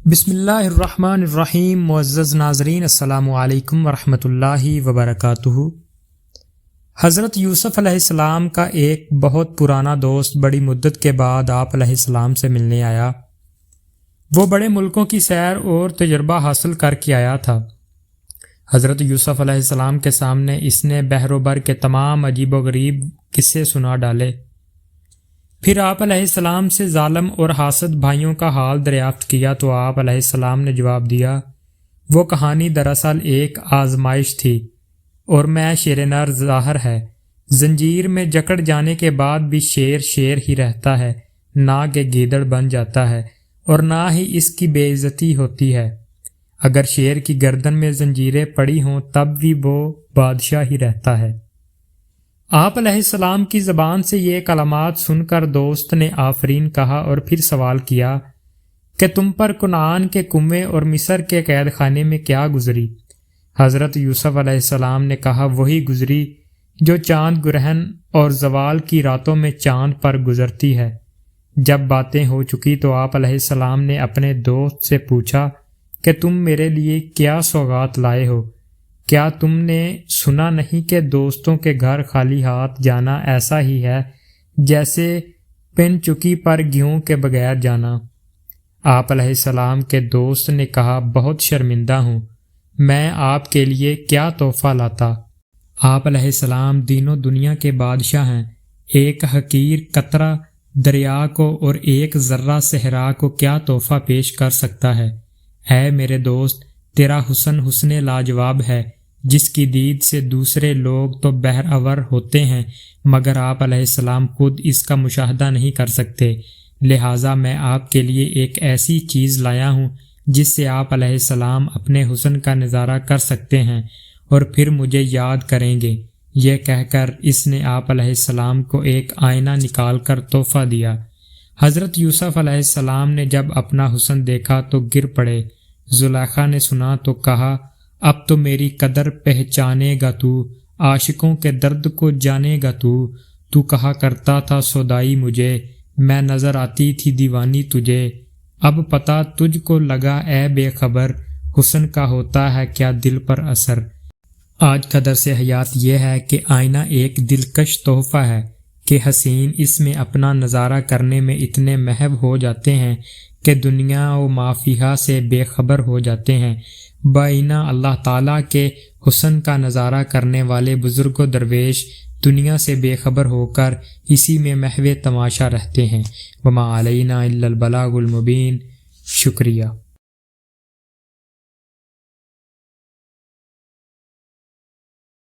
بسم اللہ الرحمن الرحیم۔ معزز ناظرین، السلام علیکم ورحمۃ اللہ وبرکاتہ۔ حضرت یوسف علیہ السلام کا ایک بہت پرانا دوست بڑی مدت کے بعد آپ علیہ السلام سے ملنے آیا۔ وہ بڑے ملکوں کی سیر اور تجربہ حاصل کر کے آیا تھا۔ حضرت یوسف علیہ السلام کے سامنے اس نے بحر و بر کے تمام عجیب و غریب قصے سنا ڈالے۔ پھر آپ علیہ السلام سے ظالم اور حاسد بھائیوں کا حال دریافت کیا تو آپ علیہ السلام نے جواب دیا، وہ کہانی دراصل ایک آزمائش تھی اور میں شیر نر ظاہر ہے۔ زنجیر میں جکڑ جانے کے بعد بھی شیر شیر ہی رہتا ہے، نہ کہ گیدڑ بن جاتا ہے اور نہ ہی اس کی بے عزتی ہوتی ہے۔ اگر شیر کی گردن میں زنجیریں پڑی ہوں تب بھی وہ بادشاہ ہی رہتا ہے۔ آپ علیہ السلام کی زبان سے یہ کلمات سن کر دوست نے آفرین کہا اور پھر سوال کیا کہ تم پر کنعان کے کنویں اور مصر کے قید خانے میں کیا گزری؟ حضرت یوسف علیہ السلام نے کہا، وہی گزری جو چاند گرہن اور زوال کی راتوں میں چاند پر گزرتی ہے۔ جب باتیں ہو چکی تو آپ علیہ السلام نے اپنے دوست سے پوچھا کہ تم میرے لیے کیا سوغات لائے ہو؟ کیا تم نے سنا نہیں کہ دوستوں کے گھر خالی ہاتھ جانا ایسا ہی ہے جیسے پن چکی پر گیہوں کے بغیر جانا؟ آپ علیہ السلام کے دوست نے کہا، بہت شرمندہ ہوں، میں آپ کے لیے کیا تحفہ لاتا؟ آپ علیہ السلام دین و دنیا کے بادشاہ ہیں، ایک حقیر قطرہ دریا کو اور ایک ذرہ صحرا کو کیا تحفہ پیش کر سکتا ہے؟ اے میرے دوست، تیرا حسن لاجواب ہے، جس کی دید سے دوسرے لوگ تو بہر آور ہوتے ہیں مگر آپ علیہ السلام خود اس کا مشاہدہ نہیں کر سکتے۔ لہٰذا میں آپ کے لیے ایک ایسی چیز لایا ہوں جس سے آپ علیہ السلام اپنے حسن کا نظارہ کر سکتے ہیں اور پھر مجھے یاد کریں گے۔ یہ کہہ کر اس نے آپ علیہ السلام کو ایک آئینہ نکال کر تحفہ دیا۔ حضرت یوسف علیہ السلام نے جب اپنا حسن دیکھا تو گر پڑے۔ زلیخا نے سنا تو کہا، اب تو میری قدر پہچانے گا تو، عاشقوں کے درد کو جانے گا تو کہا کرتا تھا سودائی مجھے، میں نظر آتی تھی دیوانی تجھے، اب پتہ تجھ کو لگا اے بے خبر، حسن کا ہوتا ہے کیا دل پر اثر۔ آج کا درس حیات یہ ہے کہ آئینہ ایک دلکش تحفہ ہے کہ حسین اس میں اپنا نظارہ کرنے میں اتنے محو ہو جاتے ہیں کہ دنیا و ما فیہا سے بے خبر ہو جاتے ہیں۔ بآئینہ اللہ تعالیٰ کے حسن کا نظارہ کرنے والے بزرگ و درویش دنیا سے بے خبر ہو کر اسی میں محو تماشا رہتے ہیں۔ وما علینا الا البلاغ المبین۔ شکریہ۔